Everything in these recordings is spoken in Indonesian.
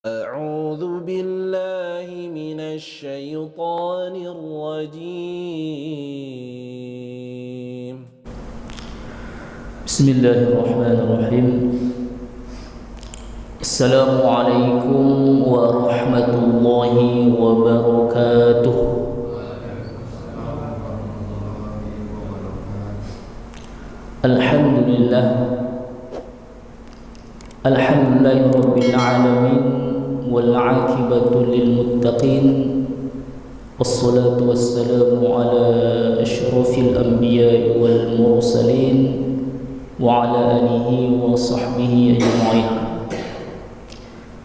أعوذ بالله من الشيطان الرجيم. بسم الله الرحمن الرحيم. السلام عليكم ورحمة الله وبركاته. الحمد لله رب العالمين والعاقبة للمتقين والصلاة والسلام على أشرف الأنبياء والمرسلين وعلى آله وصحبه أجمعين.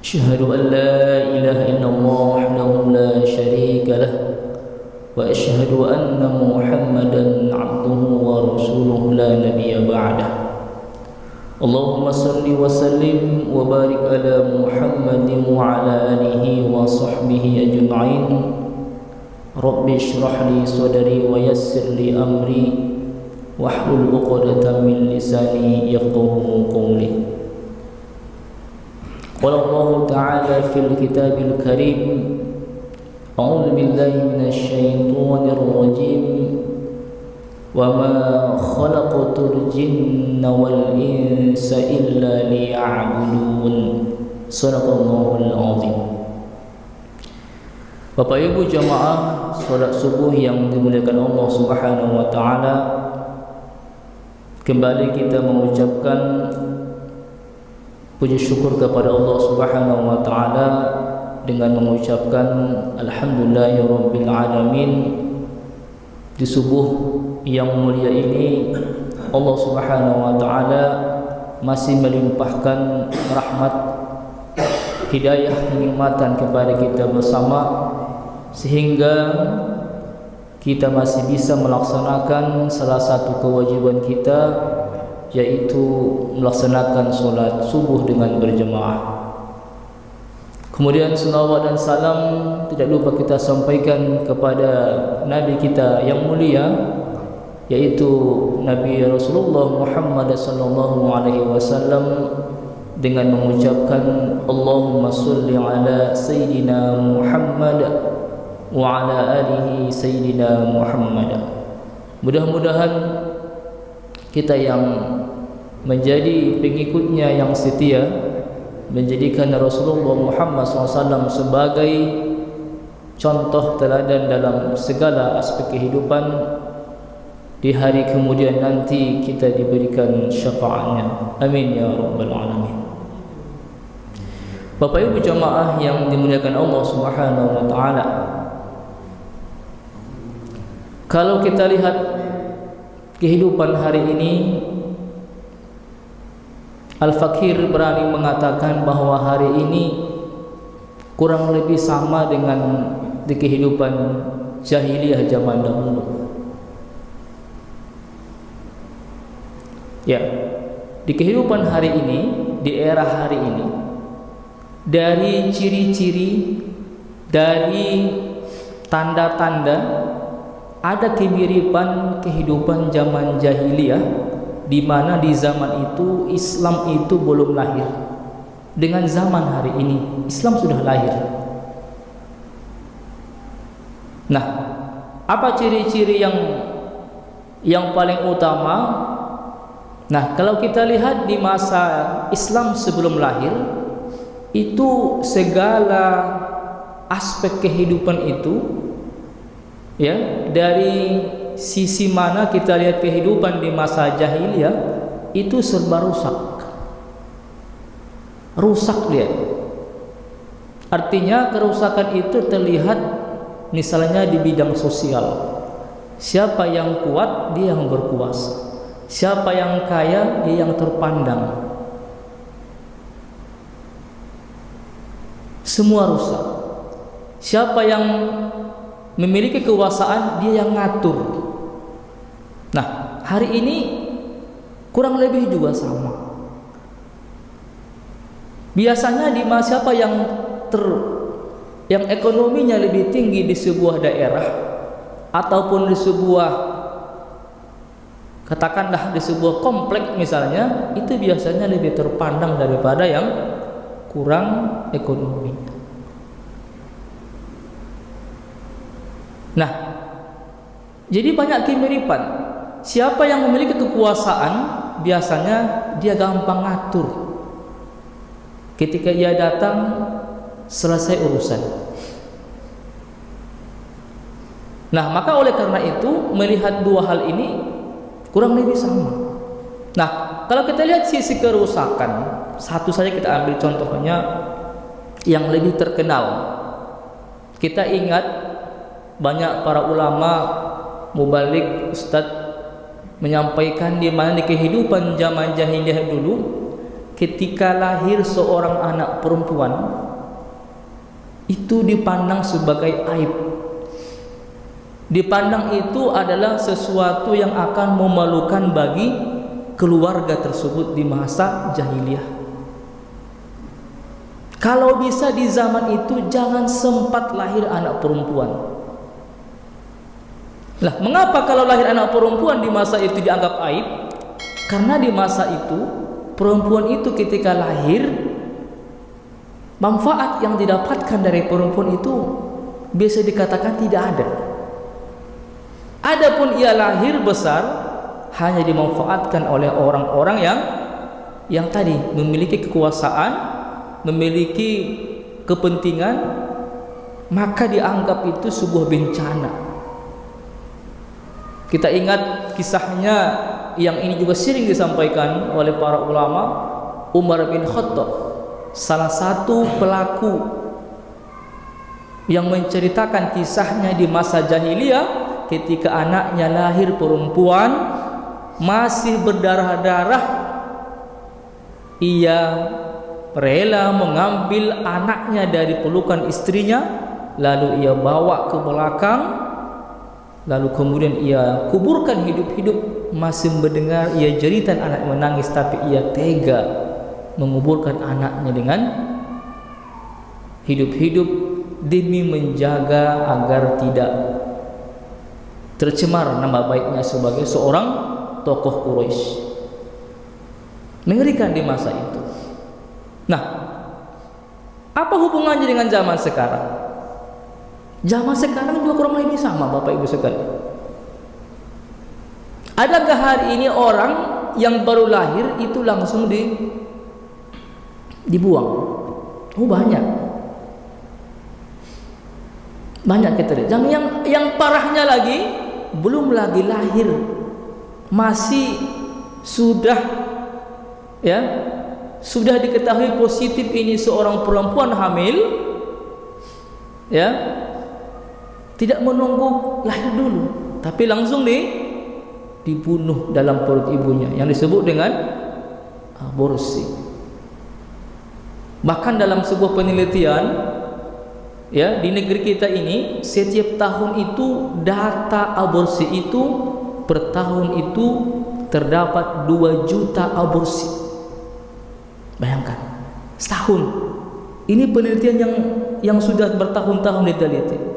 أشهد أن لا إله إلا الله وحده لا شريك له وأشهد أن محمدا عبده ورسوله لا نبي بعده. اللهم صل وسلم وبارك على محمد وعلى آله وصحبه أجمعين. رب اشرح لي صدري ويسر لي أمري واحلل عقدة من لساني يفقهوا قولي. قال الله تعالى في الكتاب الكريم: أعوذ بالله من الشيطان الرجيم وما خلقت الجن والإنس إلا ليعبدون. Sadaqallahul azim. Bapak Ibu jamaah salat subuh yang dimuliakan Allah Subhanahu wa taala, kembali kita mengucapkan puji syukur kepada Allah Subhanahu wa taala dengan mengucapkan alhamdulillahirabbil alamin. Di subuh yang mulia ini Allah Subhanahu wa taala masih melimpahkan rahmat, hidayah, kenikmatan kepada kita bersama, sehingga kita masih bisa melaksanakan salah satu kewajiban kita, yaitu melaksanakan solat subuh dengan berjemaah. Kemudian salawat dan salam tidak lupa kita sampaikan kepada Nabi kita yang mulia, yaitu Nabi Rasulullah Muhammad sallallahu alaihi wasallam, dengan mengucapkan Allahumma sholli ala sayyidina Muhammad wa ala alihi sayyidina Muhammad. Mudah-mudahan kita yang menjadi pengikutnya yang setia, menjadikan Rasulullah Muhammad SAW sebagai contoh teladan dalam segala aspek kehidupan, di hari kemudian nanti kita diberikan syafaatnya. Amin ya rabbal alamin. Bapak Ibu jamaah yang dimuliakan Allah Subhanahu wa taala, kalau kita lihat kehidupan hari ini, Al-Fakir berani mengatakan bahwa hari ini kurang lebih sama dengan di kehidupan jahiliyah zaman dahulu. Ya, di kehidupan hari ini, di era hari ini, dari ciri-ciri, dari tanda-tanda, ada kemiripan kehidupan zaman jahiliyah, di mana di zaman itu Islam itu belum lahir. Dengan zaman hari ini Islam sudah lahir. Nah, apa ciri-ciri yang paling utama? Nah, kalau kita lihat di masa Islam sebelum lahir, itu segala aspek kehidupan itu, ya, dari sisi mana kita lihat kehidupan di masa jahiliyah itu serba rusak dia. Artinya kerusakan itu terlihat misalnya di bidang sosial. Siapa yang kuat, dia yang berkuasa. Siapa yang kaya, dia yang terpandang. Semua rusak. Siapa yang memiliki kekuasaan, dia yang ngatur. Nah, hari ini kurang lebih juga sama. Biasanya di masa siapa yang ekonominya lebih tinggi di sebuah daerah ataupun di sebuah, katakanlah di sebuah komplek misalnya, itu biasanya lebih terpandang daripada yang kurang ekonomi. Nah, jadi banyak kemiripan. Siapa yang memiliki kekuasaan biasanya dia gampang ngatur. Ketika ia datang, selesai urusan. Nah, maka oleh karena itu melihat dua hal ini kurang lebih sama. Nah, kalau kita lihat sisi kerusakan, satu saja kita ambil contohnya yang lebih terkenal. Kita ingat banyak para ulama, mubalik, ustadz menyampaikan di mana di kehidupan zaman jahiliyah dulu, ketika lahir seorang anak perempuan itu dipandang sebagai aib. Dipandang itu adalah sesuatu yang akan memalukan bagi keluarga tersebut di masa jahiliyah. Kalau bisa di zaman itu jangan sempat lahir anak perempuan. Lah, mengapa kalau lahir anak perempuan di masa itu dianggap aib? Karena di masa itu perempuan itu ketika lahir, manfaat yang didapatkan dari perempuan itu bisa dikatakan tidak ada. Adapun ia lahir besar hanya dimanfaatkan oleh orang-orang yang tadi memiliki kekuasaan, memiliki kepentingan, maka dianggap itu sebuah bencana. Kita ingat kisahnya yang ini juga sering disampaikan oleh para ulama. Umar bin Khattab, salah satu pelaku yang menceritakan kisahnya di masa jahiliyah, ketika anaknya lahir perempuan masih berdarah-darah, ia rela mengambil anaknya dari pelukan istrinya, lalu ia bawa ke belakang, lalu kemudian ia kuburkan hidup-hidup. Masih mendengar ia jeritan anak menangis, tapi ia tega menguburkan anaknya dengan hidup-hidup demi menjaga agar tidak tercemar nama baiknya sebagai seorang tokoh Quraisy. Mengerikan di masa itu. Nah, apa hubungannya dengan zaman sekarang? Zaman sekarang juga kurang lebih sama, Bapak Ibu sekalian. Adakah hari ini orang yang baru lahir itu langsung dibuang? Oh, banyak. Banyak kita lihat. Yang parahnya lagi, belum lagi lahir, masih sudah diketahui positif ini seorang perempuan hamil, tidak menunggu lahir dulu, tapi langsung dibunuh dalam perut ibunya, yang disebut dengan aborsi. Bahkan dalam sebuah penelitian di negeri kita ini, setiap tahun itu data aborsi itu per tahun itu terdapat 2 juta aborsi. Bayangkan, setahun. Ini penelitian yang sudah bertahun-tahun diteliti.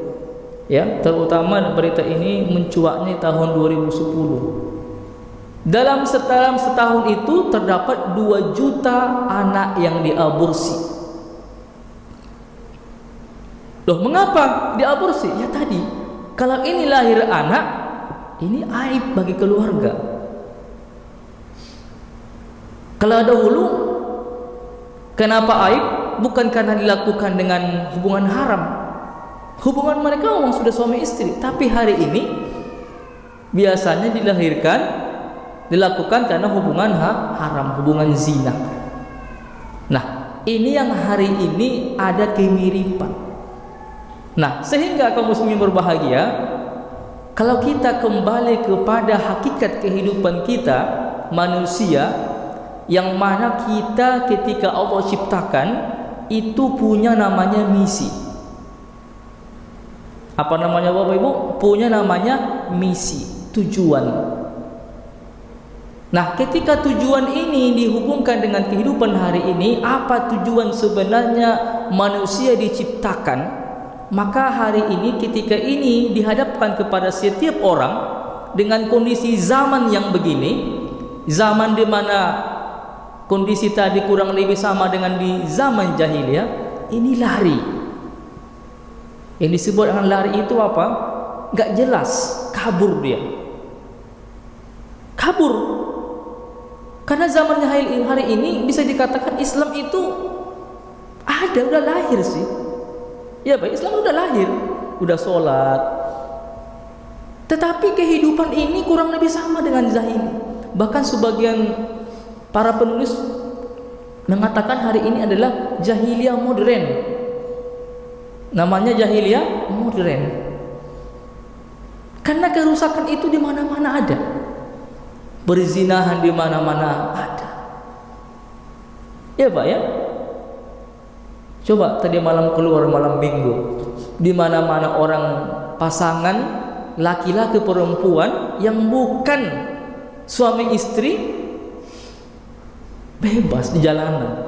Terutama berita ini mencuatnya tahun 2010. Dalam setahun itu terdapat 2 juta anak yang diaborsi. Loh, mengapa diaborsi? Ya tadi, kalau ini lahir anak, ini aib bagi keluarga. Kalau dahulu, kenapa aib? Bukan karena dilakukan dengan hubungan haram. Hubungan mereka memang sudah suami istri, tapi hari ini biasanya dilakukan karena hubungan haram, hubungan zina. Nah, ini yang hari ini ada kemiripan. Nah, sehingga kaum muslimin berbahagia, kalau kita kembali kepada hakikat kehidupan kita manusia, yang mana kita ketika Allah ciptakan itu punya namanya misi. Apa namanya Bapak Ibu? Punya namanya misi, tujuan. Nah, ketika tujuan ini dihubungkan dengan kehidupan hari ini, apa tujuan sebenarnya manusia diciptakan? Maka hari ini ketika ini dihadapkan kepada setiap orang dengan kondisi zaman yang begini, zaman di mana kondisi tadi kurang lebih sama dengan di zaman jahiliyah, ini lari. Yang disebut dengan lari itu apa? Gak jelas, kabur dia. Kabur. Karena zamannya hari ini bisa dikatakan Islam itu ada, udah lahir sih. Ya Pak, Islam udah lahir, udah sholat. Tetapi kehidupan ini kurang lebih sama dengan jahiliyah. Bahkan sebagian para penulis mengatakan hari ini adalah jahiliyah modern. Namanya jahiliyah modern. Karena kerusakan itu di mana-mana ada. Perzinahan di mana-mana ada. Ya Pak ya? Coba tadi malam keluar malam Minggu, di mana-mana orang pasangan laki-laki perempuan yang bukan suami istri bebas di jalanan.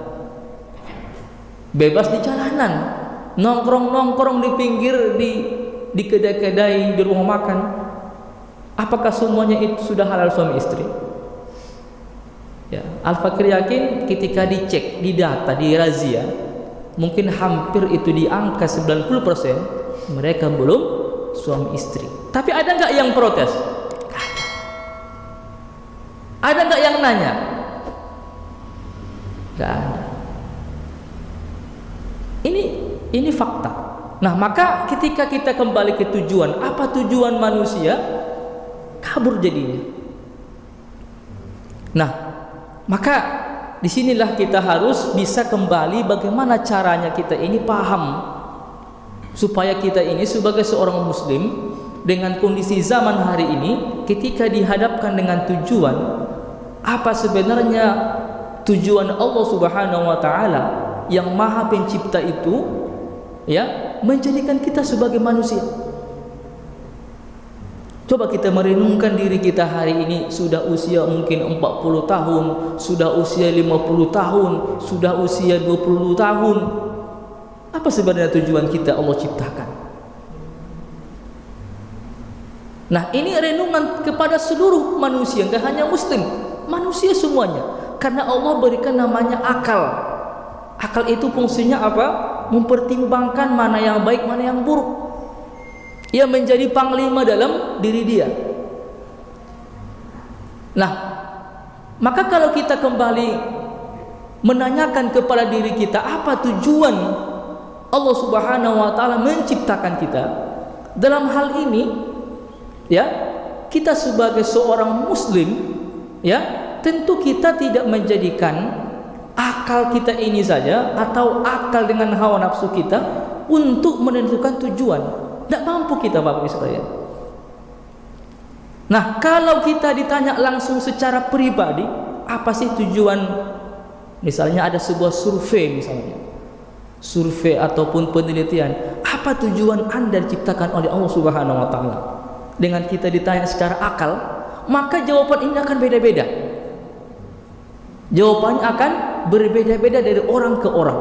Bebas di jalanan. Nongkrong-nongkrong di pinggir, di kedai-kedai, di rumah makan. Apakah semuanya itu sudah halal suami istri? Ya, Al-Fakir yakin ketika dicek, didata, dirazia, mungkin hampir itu di angka 90% mereka belum suami istri. Tapi ada nggak yang protes? Ada nggak yang nanya? Nggak ada. Ini fakta. Nah, maka ketika kita kembali ke tujuan, apa tujuan manusia? Kabur jadinya. Nah, maka disinilah kita harus bisa kembali bagaimana caranya kita ini paham supaya kita ini sebagai seorang muslim dengan kondisi zaman hari ini ketika dihadapkan dengan tujuan, apa sebenarnya tujuan Allah Subhanahu wa taala yang Maha Pencipta itu, ya, menjadikan kita sebagai manusia. Coba kita merenungkan diri kita hari ini, sudah usia mungkin 40 tahun, sudah usia 50 tahun, sudah usia 20 tahun. Apa sebenarnya tujuan kita Allah ciptakan? Nah, ini renungan kepada seluruh manusia, enggak hanya muslim, manusia semuanya. Karena Allah berikan namanya akal. Akal itu fungsinya apa? Mempertimbangkan mana yang baik, mana yang buruk. Ia menjadi panglima dalam diri dia. Nah, maka kalau kita kembali menanyakan kepada diri kita, apa tujuan Allah Subhanahu wa taala menciptakan kita? Dalam hal ini, ya, kita sebagai seorang muslim, ya, tentu kita tidak menjadikan akal kita ini saja atau akal dengan hawa nafsu kita untuk menentukan tujuan. Tidak mampu kita, Bapak Ibu sekalian. Nah, kalau kita ditanya langsung secara pribadi, apa sih tujuan? Misalnya ada sebuah survei, misalnya survei ataupun penelitian, apa tujuan Anda diciptakan oleh Allah Subhanahu wa taala? Dengan kita ditanya secara akal, maka jawaban ini akan beda-beda. Jawabannya akan berbeda-beda dari orang ke orang.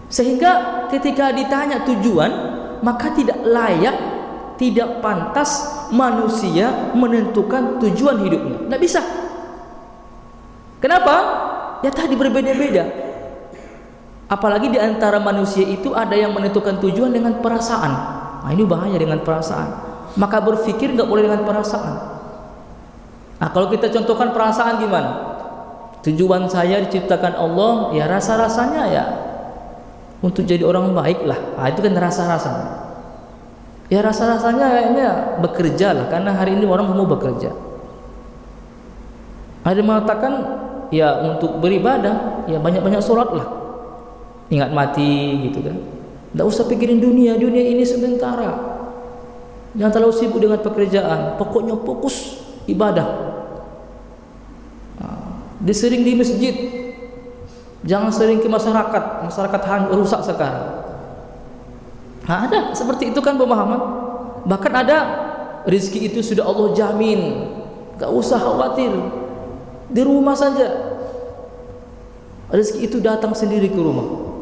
Sehingga ketika ditanya tujuan, maka tidak layak, tidak pantas manusia menentukan tujuan hidupnya. Tidak bisa. Kenapa? Ya tadi berbeda-beda. Apalagi di antara manusia itu ada yang menentukan tujuan dengan perasaan. Nah, ini bahaya dengan perasaan. Maka berpikir nggak boleh dengan perasaan. Nah, kalau kita contohkan perasaan gimana? Tujuan saya diciptakan Allah, ya rasa-rasanya ya untuk jadi orang baik lah. Nah, itu kan rasa-rasanya. Ya rasa-rasanya kayaknya bekerja lah, karena hari ini orang semua bekerja. Ada yang mengatakan ya untuk beribadah, ya banyak-banyak sholat lah. Ingat mati gitu kan. Tidak usah pikirin dunia, dunia ini sementara. Jangan terlalu sibuk dengan pekerjaan. Pokoknya fokus ibadah. Disering di masjid. Jangan sering ke masyarakat. Masyarakat rusak sekarang. Nah, ada seperti itu kan pemahaman. Bahkan ada rezeki itu sudah Allah jamin, gak usah khawatir, di rumah saja rezeki itu datang sendiri ke rumah.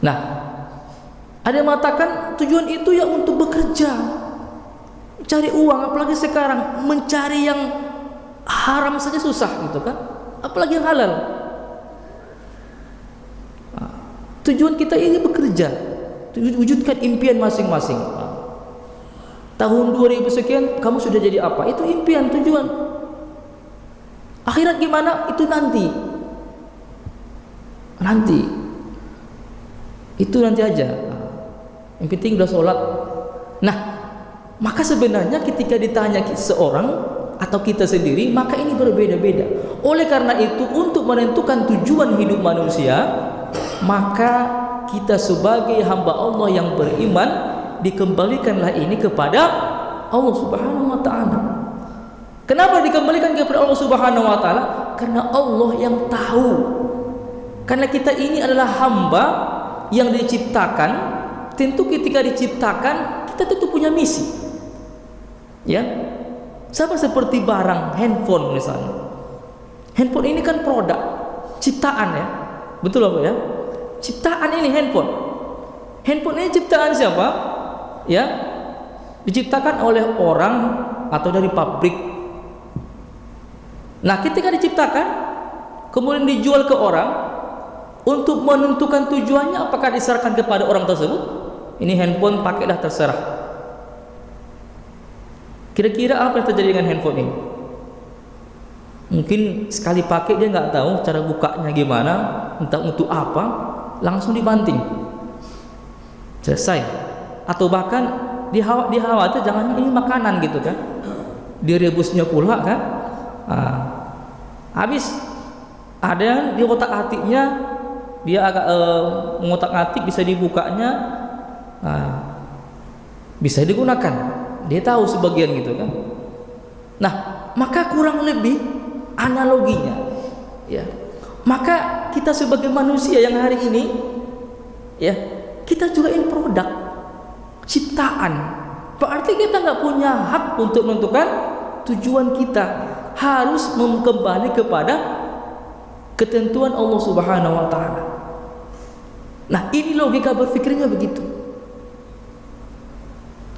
Nah, ada yang mengatakan tujuan itu ya untuk bekerja, cari uang. Apalagi sekarang mencari yang haram saja susah gitu kan, apalagi yang halal. Tujuan kita ini bekerja, wujudkan impian masing-masing. Tahun 2000 sekian kamu sudah jadi apa? Itu impian, tujuan. Akhirat gimana? Itu nanti. Itu nanti aja. Yang penting udah sholat. Nah, maka sebenarnya ketika ditanya seorang atau kita sendiri, maka ini berbeda-beda. Oleh karena itu, untuk menentukan tujuan hidup manusia, maka kita sebagai hamba Allah yang beriman, dikembalikanlah ini kepada Allah Subhanahu wa ta'ala. Kenapa dikembalikan kepada Allah Subhanahu wa ta'ala? Karena Allah yang tahu. Karena kita ini adalah hamba yang diciptakan. Tentu ketika diciptakan, kita tentu punya misi. Ya, sama seperti barang handphone misalnya. Handphone ini kan produk ciptaan ya, betul apa ya? Ciptaan ini handphone. Handphone ini ciptaan siapa? Ya, diciptakan oleh orang atau dari pabrik. Nah, ketika diciptakan, kemudian dijual ke orang, untuk menentukan tujuannya apakah diserahkan kepada orang tersebut. Ini handphone pakailah terserah. Kira-kira apa yang terjadi dengan handphone ini? Mungkin sekali pakai dia nggak tahu cara bukanya gimana, entah untuk apa, langsung dibanting, selesai. Atau bahkan dikhawatir jangan ini makanan gitu kan, direbusnya pula kan, habis. Ada yang di otak-atiknya dia agak mengotak-atik, bisa dibukanya, bisa digunakan, dia tahu sebagian gitu kan. Nah, maka kurang lebih analoginya ya, maka kita sebagai manusia yang hari ini ya, kita juga ini produk ciptaan. Berarti kita nggak punya hak untuk menentukan tujuan kita, harus kembali kepada ketentuan Allah Subhanahu wa ta'ala. Nah, ini logika berpikirnya begitu.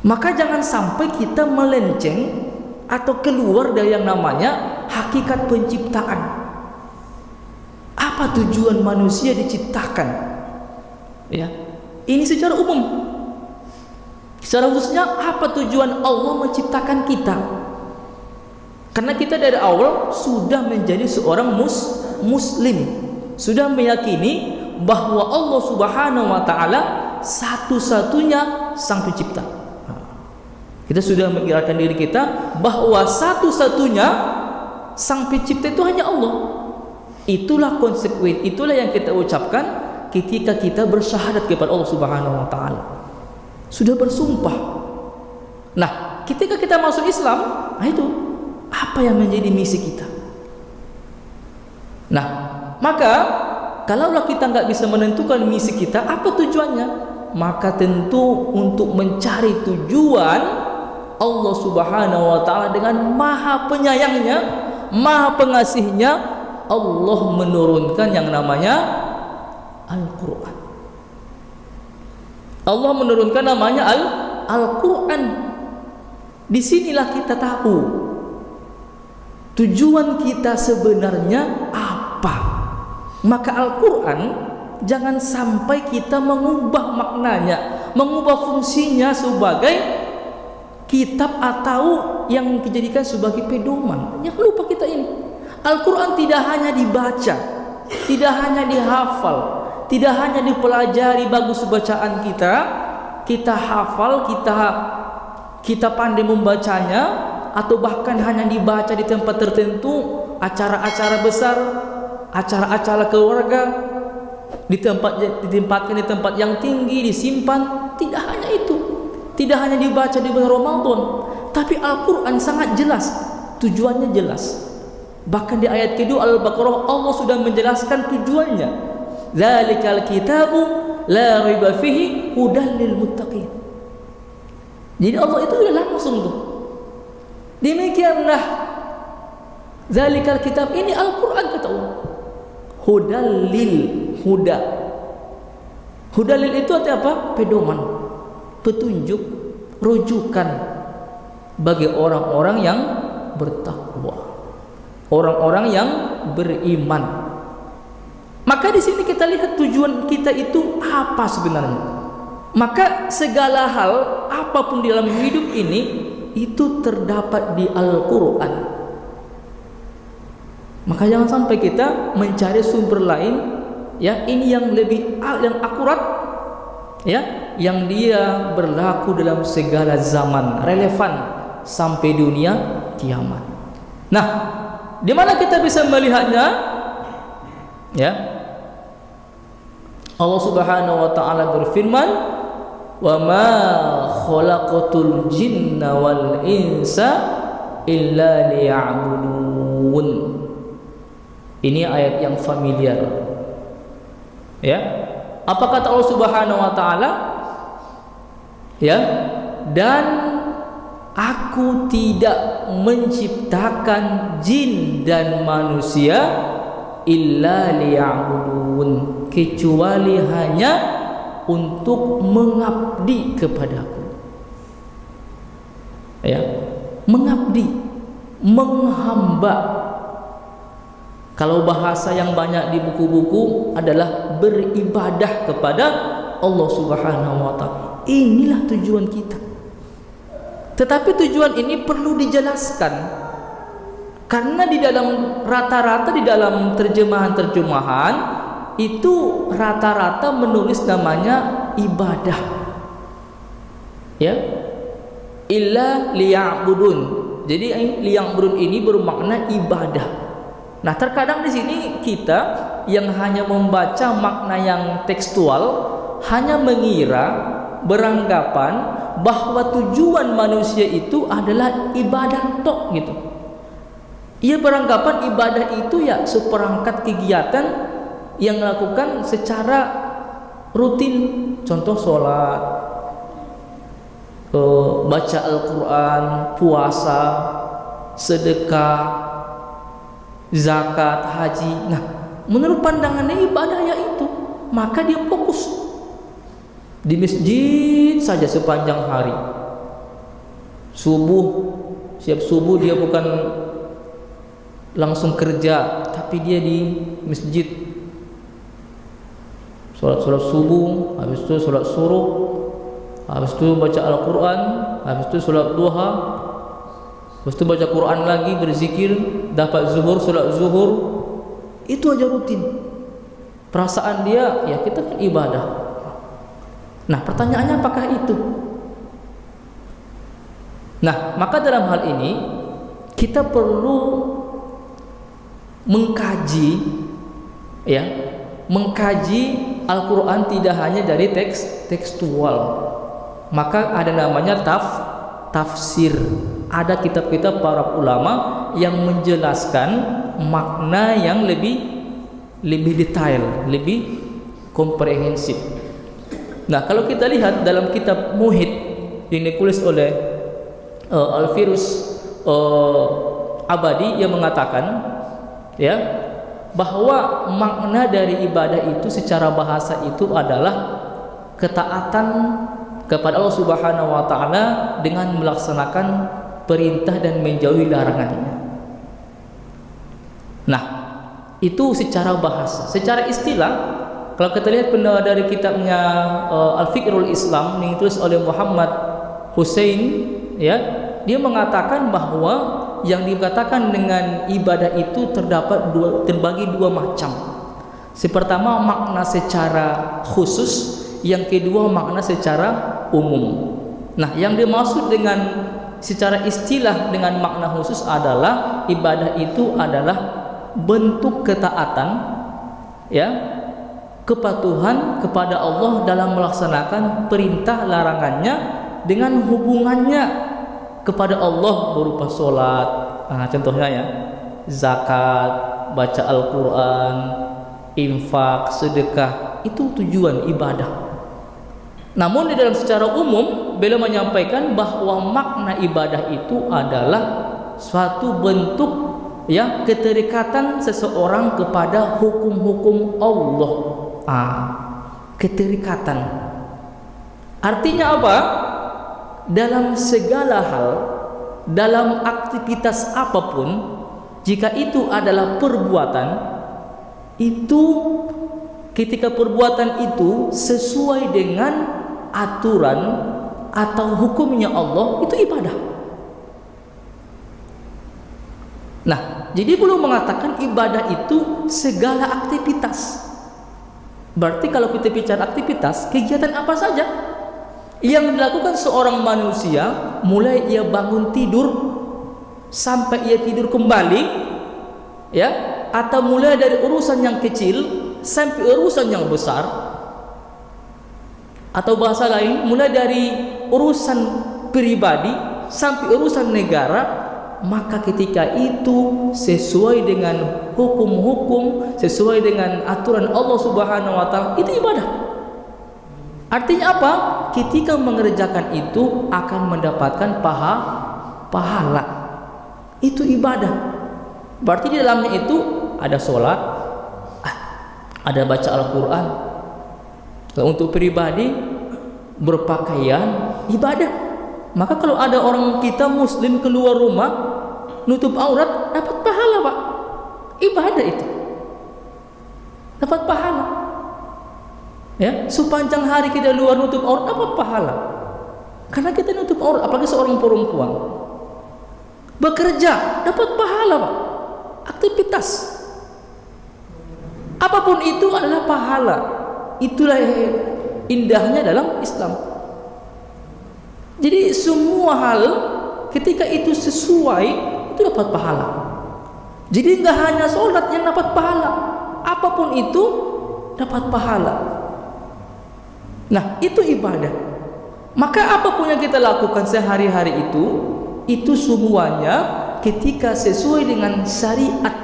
Maka jangan sampai kita melenceng atau keluar dari yang namanya hakikat penciptaan. Apa tujuan manusia diciptakan? Ya, ini secara umum. Secara khususnya, apa tujuan Allah menciptakan kita? Karena kita dari awal sudah menjadi seorang muslim, sudah meyakini bahwa Allah Subhanahu wa ta'ala satu-satunya sang pencipta. Kita sudah mengikirkan diri kita bahwa satu-satunya sang pencipta itu hanya Allah. Itulah konsekuensi, itulah yang kita ucapkan ketika kita bersyahadat kepada Allah Subhanahu wa ta'ala. Sudah bersumpah. Nah, ketika kita masuk Islam, nah itu apa yang menjadi misi kita? Nah, maka kalaulah kita nggak bisa menentukan misi kita, apa tujuannya? Maka tentu untuk mencari tujuan, Allah Subhanahu wa ta'ala dengan maha penyayangnya, maha pengasihnya, Allah menurunkan yang namanya Al-Quran. Allah menurunkan namanya Al-Quran. Disinilah kita tahu tujuan kita sebenarnya apa. Maka Al-Quran jangan sampai kita mengubah maknanya, mengubah fungsinya sebagai kitab atau yang dijadikan sebagai pedoman. Jangan lupa kita ini, Al-Quran tidak hanya dibaca, tidak hanya dihafal, tidak hanya dipelajari bagus bacaan kita hafal, kita pandai membacanya, atau bahkan hanya dibaca di tempat tertentu, acara-acara besar, acara-acara keluarga, ditempatkan di tempat yang tinggi, disimpan. Tidak hanya itu, tidak hanya dibaca di bulan Ramadan, tapi Al-Quran sangat jelas, tujuannya jelas. Bahkan di ayat kedua Al-Baqarah Allah sudah menjelaskan tujuannya. Dzalikal kitabu la raiba fihi hudan lil muttaqin. Jadi Allah itu sudah langsung tuh. Demikianlah dzalikal kitab, ini Al-Quran kata Allah. Hudan lil, huda. Hudan lil itu artinya apa? Pedoman, petunjuk, rujukan bagi orang-orang yang bertakwa. orang-orang yang beriman. Maka di sini kita lihat tujuan kita itu apa sebenarnya. Maka segala hal apapun di dalam hidup ini itu terdapat di Al-Quran. Maka jangan sampai kita mencari sumber lain, ya, ini yang lebih yang akurat, ya, yang dia berlaku dalam segala zaman, relevan sampai dunia kiamat. Nah, di mana kita bisa melihatnya? Ya, Allah Subhanahu wa taala berfirman, "Wa ma khalaqatul jinna wal insa illa liya'budun." Ini ayat yang familiar. Ya. Apa kata Allah Subhanahu wa taala? Ya. Dan aku tidak menciptakan jin dan manusia illa liya'budun, kecuali hanya untuk mengabdi kepadaku. Ya, mengabdi, menghamba. Kalau bahasa yang banyak di buku-buku adalah beribadah kepada Allah Subhanahu wa taala. Inilah tujuan kita. Tetapi tujuan ini perlu dijelaskan, karena di dalam rata-rata di dalam terjemahan-terjemahan itu rata-rata menulis namanya ibadah, ya, illa liya'budun. Jadi liya'budun ini bermakna ibadah. Nah, terkadang di sini kita yang hanya membaca makna yang tekstual hanya mengira, beranggapan bahwa tujuan manusia itu adalah ibadah tok gitu. Ia beranggapan ibadah itu ya seperangkat kegiatan yang dilakukan secara rutin, contoh sholat, baca Al-Quran, puasa, sedekah, zakat, haji. Nah, menurut pandangannya ibadah ya itu. Maka dia fokus di masjid saja sepanjang hari. Subuh, siap subuh dia bukan langsung kerja, tapi dia di masjid. Sholat subuh, habis itu sholat suruh, habis itu baca Al-Quran, habis itu sholat duha, habis itu baca Quran lagi, berzikir, dapat zuhur, sholat zuhur. Itu aja rutin. Perasaan dia, ya kita kan ibadah. Nah, pertanyaannya apakah itu? Nah, maka dalam hal ini kita perlu mengkaji, ya, mengkaji Al-Quran tidak hanya dari tekstual. Maka ada namanya tafsir. Ada kitab-kitab para ulama yang menjelaskan makna yang lebih detail, lebih komprehensif. Nah, kalau kita lihat dalam kitab Muhit yang ditulis oleh Al-Firus Abadi, yang mengatakan, ya, bahwa makna dari ibadah itu secara bahasa itu adalah ketaatan kepada Allah Subhanahu wa taala dengan melaksanakan perintah dan menjauhi larangannya. Nah, itu secara bahasa. Secara istilah, kalau kita lihat dari kitabnya Al-Fiqhul Islam yang ditulis oleh Muhammad Hussein, ya, dia mengatakan bahwa yang dikatakan dengan ibadah itu terbagi dua macam. Pertama, makna secara khusus, yang kedua makna secara umum. Nah, yang dimaksud dengan secara istilah dengan makna khusus adalah ibadah itu adalah bentuk ketaatan, ya, kepatuhan kepada Allah dalam melaksanakan perintah larangannya dengan hubungannya kepada Allah berupa sholat, contohnya ya, zakat, baca Al-Quran, infak, sedekah. Itu tujuan ibadah. Namun di dalam secara umum beliau menyampaikan bahwa makna ibadah itu adalah suatu bentuk, ya, keterikatan seseorang kepada hukum-hukum Allah. Keterikatan. Artinya apa? Dalam segala hal, dalam aktivitas apapun, jika itu adalah perbuatan, itu ketika perbuatan itu sesuai dengan aturan atau hukumnya Allah, itu ibadah. Nah, jadi belum mengatakan ibadah itu segala aktivitas. Berarti kalau kita bicara aktivitas, kegiatan apa saja yang dilakukan seorang manusia, mulai ia bangun tidur sampai ia tidur kembali, ya, atau mulai dari urusan yang kecil sampai urusan yang besar, atau bahasa lain, mulai dari urusan pribadi sampai urusan negara, maka ketika itu sesuai dengan hukum-hukum, sesuai dengan aturan Allah Subhanahu wa taala, itu ibadah. Artinya apa? Ketika mengerjakan itu akan mendapatkan pahala. Itu ibadah. Berarti di dalamnya itu ada sholat, ada baca Al-Quran. Untuk pribadi, berpakaian, ibadah. Maka kalau ada orang kita muslim keluar rumah nutup aurat, dapat pahala, Pak. Ibadah itu. Dapat pahala. Ya, sepanjang hari kita luar nutup aurat, dapat pahala. Karena kita nutup aurat, apalagi seorang perempuan. Bekerja, dapat pahala, Pak. Aktivitas. Apapun itu adalah pahala. Itulah indahnya dalam Islam. Jadi semua hal ketika itu sesuai, itu dapat pahala. Jadi enggak hanya sholat yang dapat pahala, apapun itu dapat pahala. Nah, itu ibadah. Maka apapun yang kita lakukan sehari-hari itu semuanya ketika sesuai dengan syariat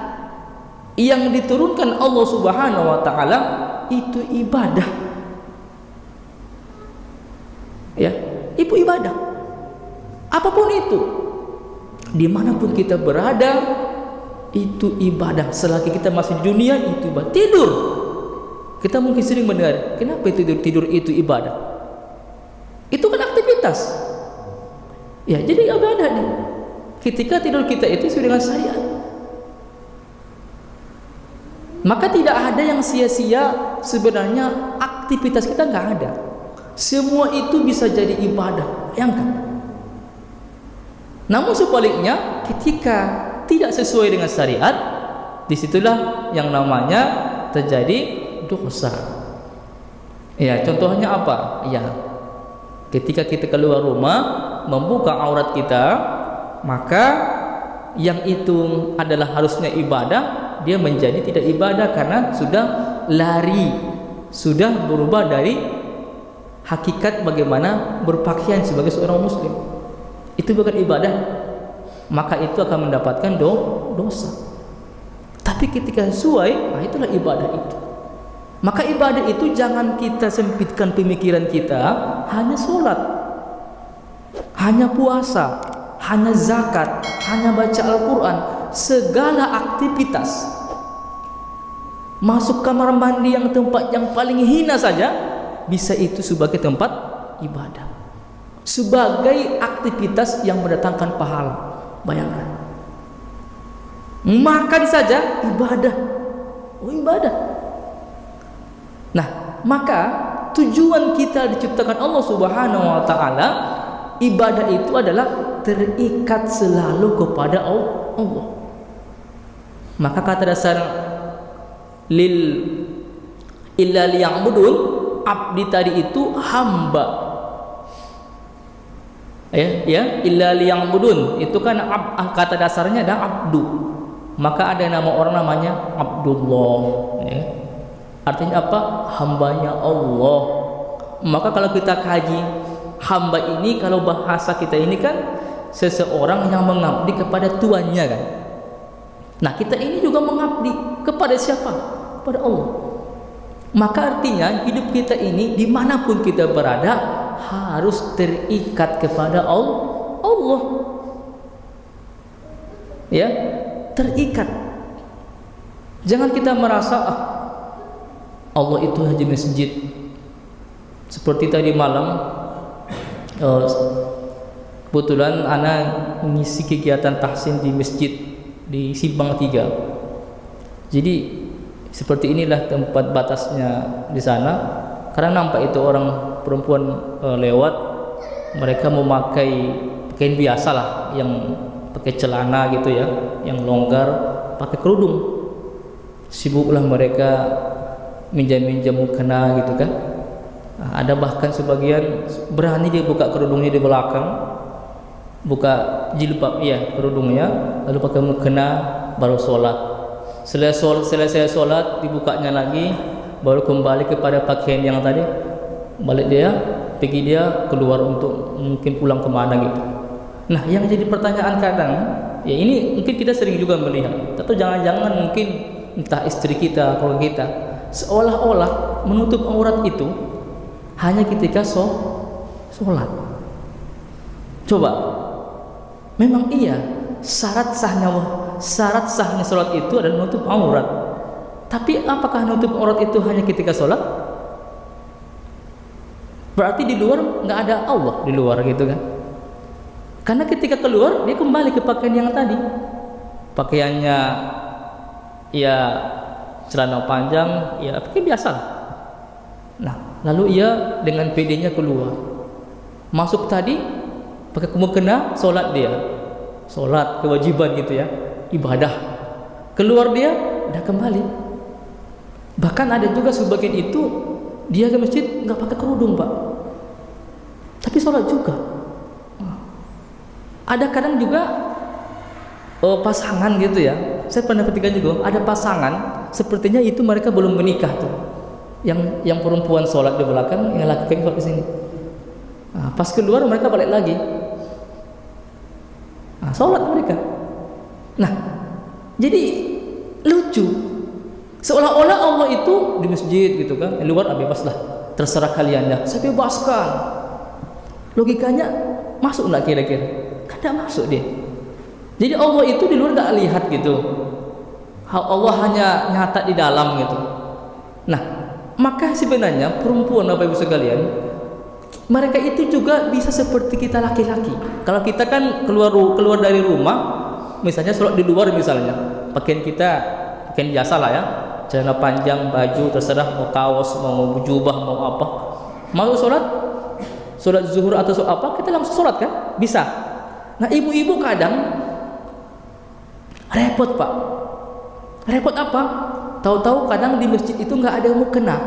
yang diturunkan Allah Subhanahu wa taala, itu ibadah. Ya, itu ibadah. Apapun itu, dimanapun kita berada, itu ibadah. Selagi kita masih di dunia, itu ibadah. Tidur, kita mungkin sering mendengar, kenapa tidur itu ibadah? Itu kan aktivitas. Ya, jadi ibadah nih. Ketika tidur kita itu sesuai dengan syariat, maka tidak ada yang sia-sia. Sebenarnya aktivitas kita nggak ada. Semua itu bisa jadi ibadah. Bayangkan. Namun sebaliknya, ketika tidak sesuai dengan syariat, disitulah yang namanya terjadi dosa. Ya, contohnya apa? Ya, ketika kita keluar rumah membuka aurat kita, maka yang itu adalah harusnya ibadah, dia menjadi tidak ibadah karena sudah lari, sudah berubah dari hakikat bagaimana berpakaian sebagai seorang muslim. Itu bukan ibadah, maka itu akan mendapatkan dosa. Tapi ketika sesuai, nah itulah ibadah itu. Maka ibadah itu jangan kita sempitkan pemikiran kita hanya sholat, hanya puasa, hanya zakat, hanya baca Al-Quran. Segala aktivitas, masuk kamar mandi yang tempat yang paling hina saja, bisa itu sebagai tempat ibadah, sebagai aktivitas yang mendatangkan pahala. Bayangkan, makan saja ibadah. Oh, ibadah. Nah, maka tujuan kita diciptakan Allah Subhanahu wa taala, ibadah itu adalah terikat selalu kepada Allah. Maka kata dasar illa liya'budun, abdi tadi itu hamba. Ya, illa liya'budun itu kan kata dasarnya adalah abdu. Maka ada nama orang namanya Abdullah, ya. Artinya apa? Hambanya Allah. Maka kalau kita kaji hamba ini, kalau bahasa kita ini kan seseorang yang mengabdi kepada tuannya kan. Nah, kita ini juga mengabdi kepada siapa? Kepada Allah. Maka artinya hidup kita ini dimanapun kita berada harus terikat kepada Allah. Ya, terikat. Jangan kita merasa Allah itu hanya masjid. Seperti tadi malam, kebetulan anak mengisi kegiatan tahsin di masjid di simpang 3. Jadi seperti inilah tempat batasnya di sana. Karena nampak itu orang perempuan lewat, mereka memakai pakaian biasa lah, yang pakai celana gitu ya, yang longgar, pakai kerudung. Sibuklah mereka minjam-minjam mukena gitu kan. Ada bahkan sebagian berani dia buka kerudungnya di belakang, buka jilbab kerudungnya, lalu pakai mukena baru sholat. Selesai sholat dibukanya lagi, baru kembali kepada pakaian yang tadi, balik dia, pergi dia keluar untuk mungkin pulang kemana gitu. Nah, yang jadi pertanyaan kadang, ya ini mungkin kita sering juga melihat, atau jangan-jangan mungkin entah istri kita, keluarga kita, seolah-olah menutup aurat itu hanya ketika sholat. Coba, memang iya syarat sahnya sholat itu adalah menutup aurat. Tapi apakah menutup aurat itu hanya ketika sholat? Berarti di luar nggak ada Allah di luar gitu kan? Karena ketika keluar dia kembali ke pakaian yang tadi, pakaiannya ya celana panjang, ya pakai biasa. Nah, lalu ia dengan PD-nya keluar, masuk tadi pakai mukena, sholat dia, sholat kewajiban gitu ya, ibadah. Keluar dia udah kembali. Bahkan ada juga sebagian itu dia ke masjid nggak pakai kerudung pak, tapi sholat juga. Ada kadang juga pasangan gitu ya, saya pernah petikan juga, ada pasangan sepertinya itu mereka belum menikah tuh, yang perempuan sholat di belakang, yang laki-laki sholat di sini. Nah, pas keluar mereka balik lagi, sholat mereka. Nah, jadi lucu, seolah-olah Allah itu di masjid gitu kan, di luar bebaslah, terserah kalian ya, saya bebaskan. Logikanya masuk nggak kira-kira? Tidak masuk dia. Jadi Allah itu di luar nggak lihat gitu, Allah hanya nyata di dalam gitu. Nah, maka sebenarnya perempuan Bapak Ibu sekalian, mereka itu juga bisa seperti kita laki-laki. Kalau kita kan keluar dari rumah, misalnya sholat di luar misalnya, pakaian kita pakaian biasa lah ya, celana panjang, baju terserah, mau kaos, mau jubah, mau apa, mau sholat zuhur atau sholat apa, kita langsung sholat kan, bisa. Nah, ibu-ibu kadang repot pak. Repot apa? Tahu-tahu kadang di masjid itu nggak ada mukena.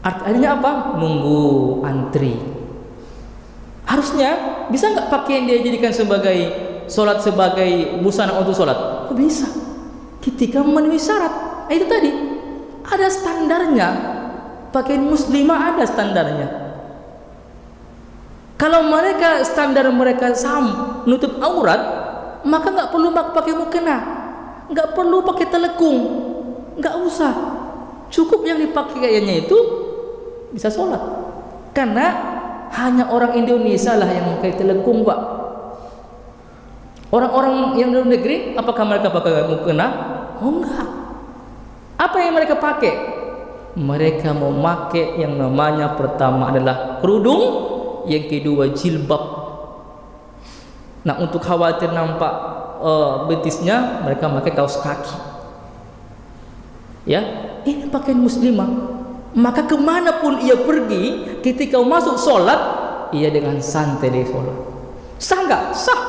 Artinya apa? Nunggu antri. Harusnya bisa nggak pakaian dia jadikan sebagai sholat, sebagai busana untuk sholat? Kok bisa? Ketika memenuhi syarat. Itu tadi ada standarnya. Pakaian muslimah ada standarnya. Kalau mereka standar mereka nutup aurat, maka nggak perlu pakai mukena, nggak perlu pakai telekung, nggak usah. Cukup yang dipakai kayaknya itu bisa sholat. Karena hanya orang Indonesia lah yang pakai telekung pak. Orang-orang yang dari negeri, apakah mereka pakai mukena? Oh enggak. Apa yang mereka pakai? Mereka memakai yang namanya pertama adalah kerudung, yang kedua jilbab. Nah, untuk khawatir nampak betisnya, mereka pakai kaos kaki. Ya, ini pakaian muslimah. Maka kemanapun ia pergi, ketika masuk sholat, ia dengan santai dia sholat. Sah nggak? Sah.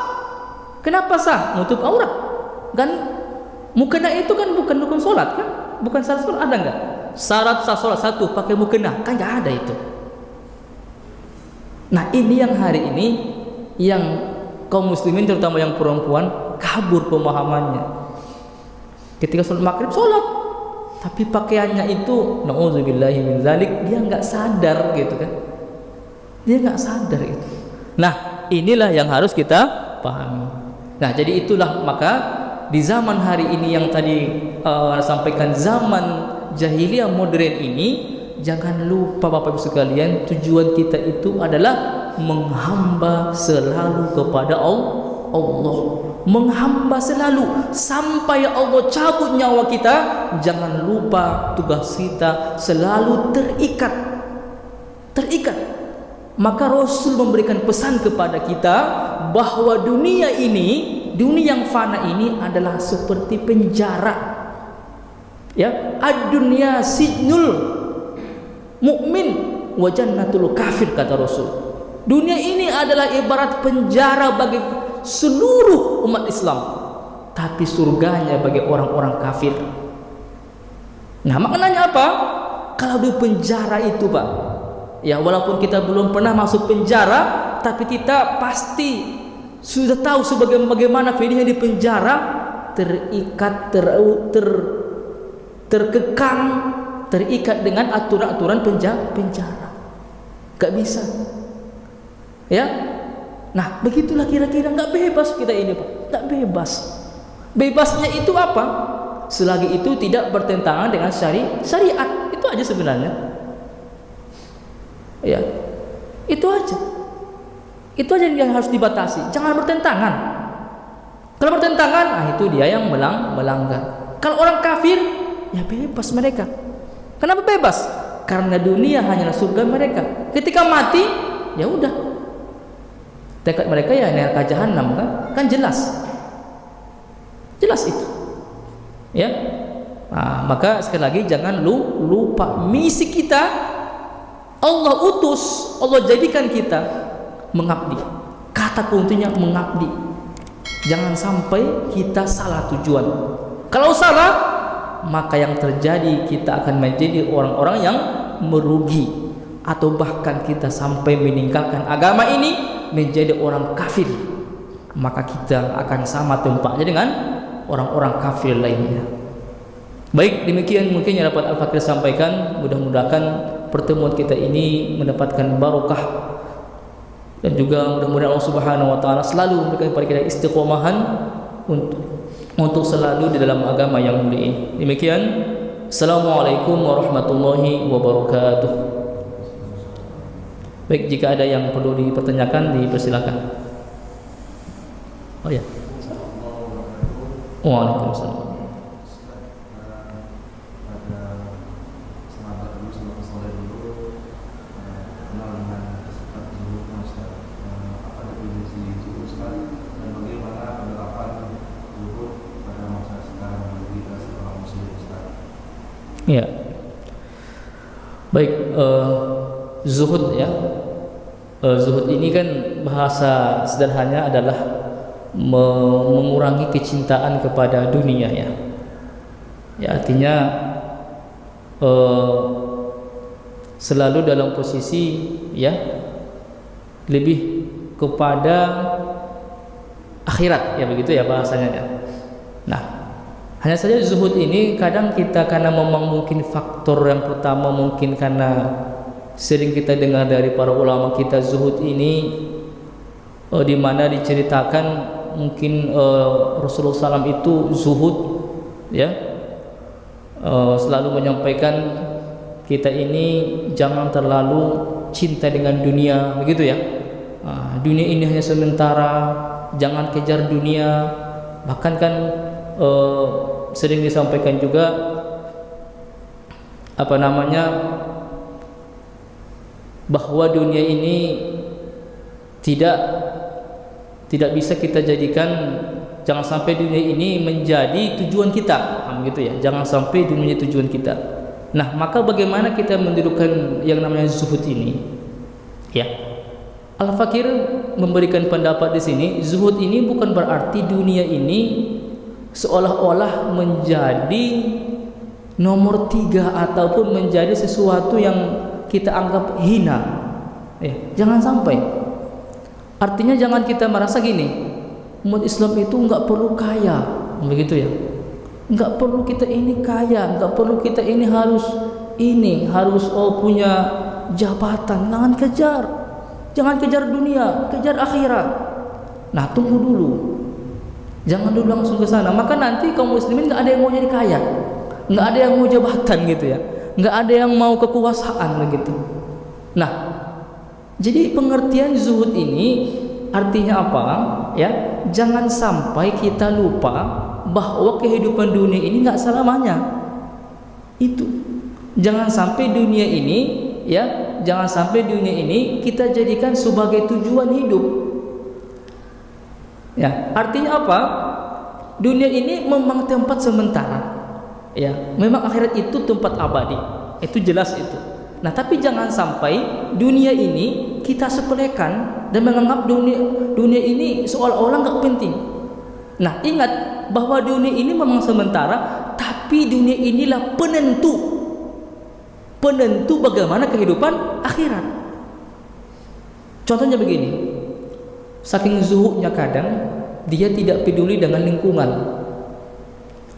Kenapa sah? Nutup aurat. Kan mukena itu kan bukan rukun sholat kan? Bukan syarat sholat, ada nggak? Syarat sah sholat satu pakai mukena, kan nggak ada itu. Nah, ini yang hari ini yang kaum muslimin terutama yang perempuan kabur pemahamannya. Ketika sholat maghrib sholat, tapi pakaiannya itu na'udzubillahi min dzalik, dia nggak sadar gitu kan. Dia nggak sadar itu. Nah, inilah yang harus kita pahami. Nah, jadi itulah maka di zaman hari ini yang tadi sampaikan, zaman jahiliyah modern ini, jangan lupa Bapak Ibu sekalian, tujuan kita itu adalah menghamba selalu kepada Allah. Menghamba selalu sampai Allah cabut nyawa kita. Jangan lupa tugas kita selalu terikat. Maka Rasul memberikan pesan kepada kita bahwa dunia ini dunia yang fana ini adalah seperti penjara. Ya, ad-dunya sijnul mukmin wa jannatul kafir, kata Rasul. Dunia ini adalah ibarat penjara bagi seluruh umat Islam, tapi surganya bagi orang-orang kafir. Nah, maknanya apa? Kalau di penjara itu, Pak, ya walaupun kita belum pernah masuk penjara, tapi kita pasti sudah tahu bagaimana feelingnya di penjara, terikat, terkekang, terikat dengan aturan-aturan penjara. Gak bisa. Ya. Nah, begitulah kira-kira, gak bebas kita ini, Pak. Gak bebas. Bebasnya itu apa? Selagi itu tidak bertentangan dengan syariat. Itu aja sebenarnya. Ya. Itu aja. Itu aja yang harus dibatasi. Jangan bertentangan. Kalau bertentangan, nah itu dia yang melanggar. Kalau orang kafir, ya bebas mereka. Kenapa bebas? Karena dunia hanyalah surga mereka. Ketika mati, ya udah. Tekad mereka ya neraka jahanam, kan jelas. Jelas itu. Ya. Nah, maka sekali lagi jangan lupa misi kita. Allah utus, Allah jadikan kita mengabdi. Kata kuncinya mengabdi. Jangan sampai kita salah tujuan. Kalau salah, maka yang terjadi kita akan menjadi orang-orang yang merugi, atau bahkan kita sampai meninggalkan agama ini menjadi orang kafir. Maka kita akan sama tempatnya dengan orang-orang kafir lainnya. Baik, demikian mungkin yang dapat Al-Fakir sampaikan. Mudah-mudahan pertemuan kita ini mendapatkan barokah, dan juga mudah-mudahan Allah Subhanahu wa taala selalu memberikan kepada kita istiqomahan untuk selalu di dalam agama yang mulia ini. Demikian, Assalamualaikum warahmatullahi wabarakatuh. Baik, jika ada yang perlu dipertanyakan, dipersilakan. Oh ya. Waalaikumsalam. Ya, baik. Zuhud, ya. Zuhud ini kan bahasa sederhananya adalah mengurangi kecintaan kepada dunia, ya. Ya, artinya selalu dalam posisi, ya, lebih kepada akhirat, ya, begitu ya bahasanya, ya. Nah, hanya saja zuhud ini kadang kita, karena memang mungkin faktor yang pertama mungkin karena sering kita dengar dari para ulama kita, zuhud ini di mana diceritakan mungkin Rasulullah SAW itu zuhud, ya, selalu menyampaikan kita ini jangan terlalu cinta dengan dunia, begitu ya. Dunia ini hanya sementara, jangan kejar dunia. Bahkan kan sering disampaikan juga bahwa dunia ini tidak bisa kita jadikan, jangan sampai dunia ini menjadi tujuan kita, begitu ya. Jangan sampai dunia tujuan kita. Nah, maka bagaimana kita mendudukkan yang namanya zuhud ini? Ya, Al-Fakir memberikan pendapat di sini, zuhud ini bukan berarti dunia ini seolah-olah menjadi nomor 3 ataupun menjadi sesuatu yang kita anggap hina. Jangan sampai. Artinya jangan kita merasa gini, umat Islam itu enggak perlu kaya, begitu ya. Enggak perlu kita ini kaya, enggak perlu kita ini harus punya jabatan. Jangan kejar dunia, kejar akhirat. Nah, tunggu dulu. Jangan dulu langsung ke sana. Maka nanti kaum muslimin nggak ada yang mau jadi kaya, nggak ada yang mau jabatan, gitu ya, nggak ada yang mau kekuasaan, begitu. Nah, jadi pengertian zuhud ini artinya apa? Ya, jangan sampai kita lupa bahwa kehidupan dunia ini nggak selamanya. Itu, jangan sampai dunia ini, ya, jangan sampai dunia ini kita jadikan sebagai tujuan hidup. Ya, artinya apa? Dunia ini memang tempat sementara. Ya, memang akhirat itu tempat abadi. Itu jelas itu. Nah, tapi jangan sampai dunia ini kita sepelekan dan menganggap dunia ini seolah-olah nggak penting. Nah, ingat bahwa dunia ini memang sementara, tapi dunia inilah penentu bagaimana kehidupan akhirat. Contohnya begini, saking zuhudnya kadang dia tidak peduli dengan lingkungan.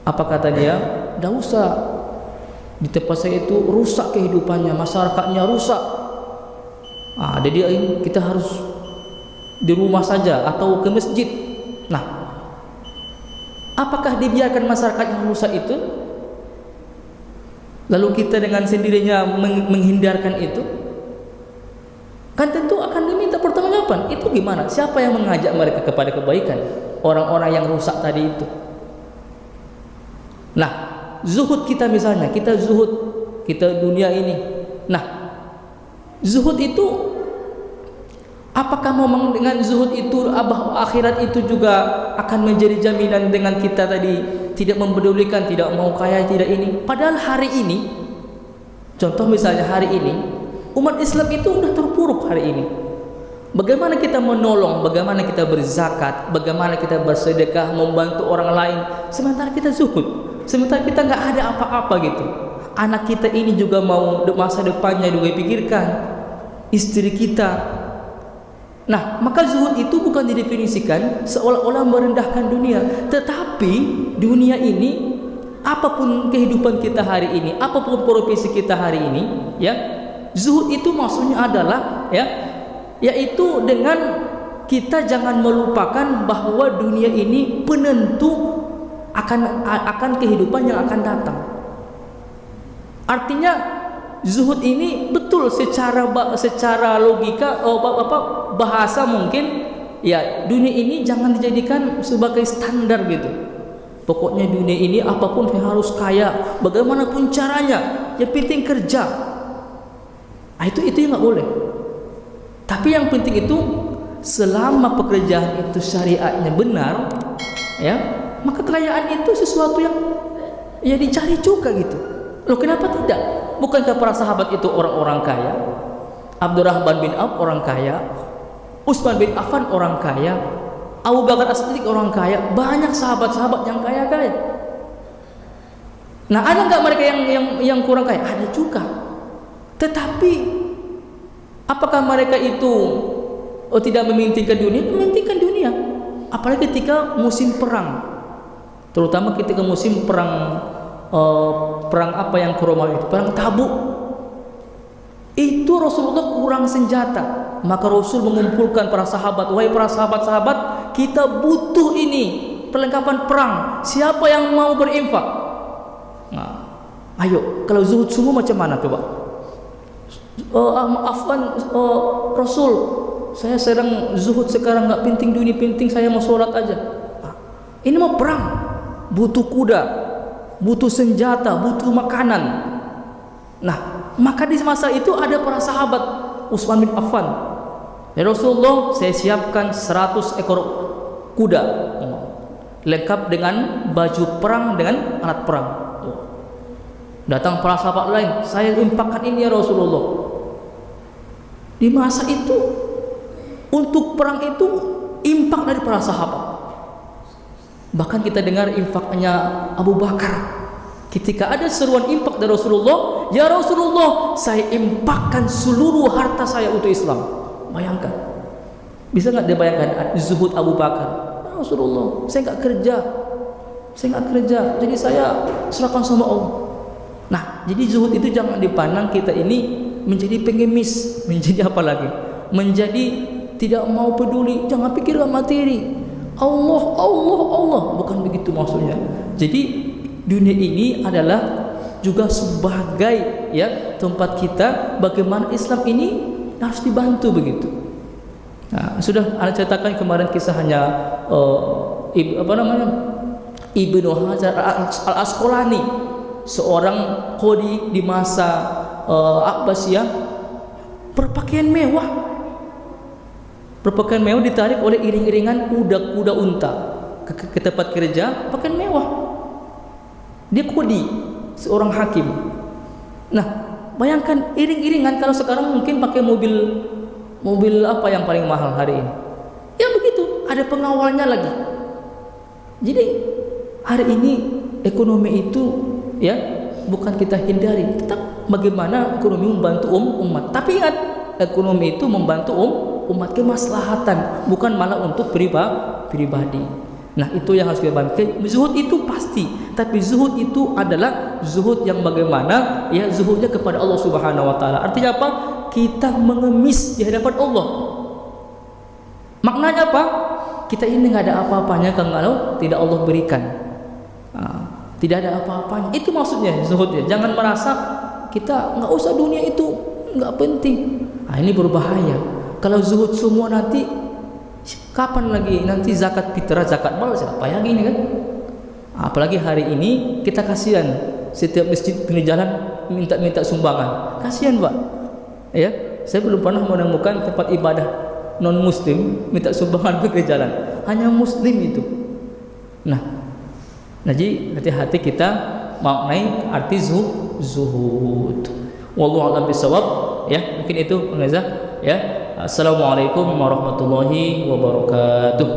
Apa kata dia? Nggak usah, di tempat saya itu rusak kehidupannya, masyarakatnya rusak. Jadi kita harus di rumah saja atau ke masjid. Nah, apakah dibiarkan masyarakat yang rusak itu, lalu kita dengan sendirinya menghindarkan itu? Kan tentu akan diminta pertanggungjawaban. Itu gimana? Siapa yang mengajak mereka kepada kebaikan? Orang-orang yang rusak tadi itu. Nah, zuhud kita misalnya, kita zuhud, kita dunia ini. Nah, zuhud itu, apakah memang dengan zuhud itu akhirat itu juga akan menjadi jaminan dengan kita tadi tidak mempedulikan, tidak mau kaya, tidak ini? Padahal hari ini, contoh misalnya hari ini, umat Islam itu sudah terpuruk hari ini. Bagaimana kita menolong, bagaimana kita berzakat, bagaimana kita bersedekah, membantu orang lain, sementara kita zuhud, sementara kita nggak ada apa-apa gitu. Anak kita ini juga mau masa depannya juga pikirkan, istri kita. Nah, maka zuhud itu bukan didefinisikan seolah-olah merendahkan dunia, tetapi dunia ini, apapun kehidupan kita hari ini, apapun profesi kita hari ini, ya, zuhud itu maksudnya adalah, ya, yaitu dengan kita jangan melupakan bahwa dunia ini penentu akan kehidupan yang akan datang. Artinya zuhud ini betul secara logika, bahasa mungkin, ya, dunia ini jangan dijadikan sebagai standar gitu. Pokoknya dunia ini apapun harus kaya, bagaimanapun caranya, yang penting kerja. Itu yang nggak boleh. Tapi yang penting itu selama pekerjaan itu syariatnya benar, ya, maka kekayaan itu sesuatu yang ya dicari juga gitu. Loh, kenapa tidak? Bukankah para sahabat itu orang-orang kaya? Abdurrahman bin Auf orang kaya, Utsman bin Affan orang kaya, Abu Bakar As-Siddiq orang kaya, banyak sahabat-sahabat yang kaya-kaya. Nah, ada nggak mereka yang kurang kaya? Ada juga. Tetapi apakah mereka itu tidak mementingkan dunia? Mementingkan dunia. Apalagi ketika musim perang, terutama ketika musim perang apa yang ke Romawi itu, perang Tabuk. Itu Rasulullah kurang senjata, maka Rasul mengumpulkan para sahabat, wahai para sahabat-sahabat, kita butuh ini perlengkapan perang. Siapa yang mau berinfak? Nah, ayo, kalau zuhud sungguh macam mana coba? Maafkan Rasul, saya sedang zuhud sekarang, nggak penting dunia, penting saya mau sholat aja. Ini mau perang, butuh kuda, butuh senjata, butuh makanan. Nah, maka di masa itu ada para sahabat, Utsman bin Affan, ya Rasulullah, saya siapkan 100 ekor kuda, lengkap dengan baju perang, dengan alat perang. Datang para sahabat lain, saya infakkan ini ya Rasulullah. Di masa itu untuk perang itu infak dari para sahabat. Bahkan kita dengar infaknya Abu Bakar. Ketika ada seruan infak dari Rasulullah, ya Rasulullah, saya infakkan seluruh harta saya untuk Islam. Bayangkan, bisa nggak dibayangkan zuhud Abu Bakar? Ya Rasulullah, saya nggak kerja, jadi saya serahkan sama Allah. Nah, jadi zuhud itu jangan dipandang kita ini menjadi pengemis, menjadi apa lagi? Menjadi tidak mau peduli, jangan pikirkan materi. Allah, bukan begitu maksudnya. Jadi dunia ini adalah juga sebagai, ya, tempat kita bagaimana Islam ini harus dibantu begitu. Nah, sudah Anda ceritakan kemarin kisahnya Ibnu Hajar Al-Asqalani, seorang qadi di masa Abbasiyah, berpakaian mewah. Berpakaian mewah ditarik oleh iring-iringan kuda-kuda unta ke tempat kerja, pakaian mewah. Dia kodi, seorang hakim. Nah, bayangkan iring-iringan. Kalau sekarang mungkin pakai mobil apa yang paling mahal hari ini? Ya begitu, ada pengawalnya lagi. Jadi hari ini ekonomi itu ya bukan kita hindari, tetap bagaimana ekonomi membantu umat. Tapi ingat, ekonomi itu membantu umat kemaslahatan, bukan malah untuk pribadi. Nah, itu yang harus kita bantu. Zuhud itu pasti, tapi zuhud itu adalah zuhud yang bagaimana? Ya, zuhudnya kepada Allah Subhanahu wa taala. Artinya apa? Kita mengemis di hadapan Allah. Maknanya apa? Kita ini nggak ada apa-apanya kalau tidak Allah berikan. Tidak ada apa-apanya. Itu maksudnya zuhudnya. Jangan merasa kita nggak usah, dunia itu nggak penting. Ini berbahaya. Kalau zuhud semua, nanti kapan lagi nanti zakat fitrah, zakat mal, siapa yang ini kan? Apalagi hari ini kita kasihan, setiap masjid pinggir jalan minta sumbangan. Kasihan, Pak. Ya, saya belum pernah menemukan tempat ibadah non muslim minta sumbangan pinggir jalan. Hanya muslim itu. Nah, jadi hati-hati kita maknai arti zuhud. Wallahu a'lam bishawab. Ya, mungkin itu Reza. Ya. Assalamualaikum warahmatullahi wabarakatuh.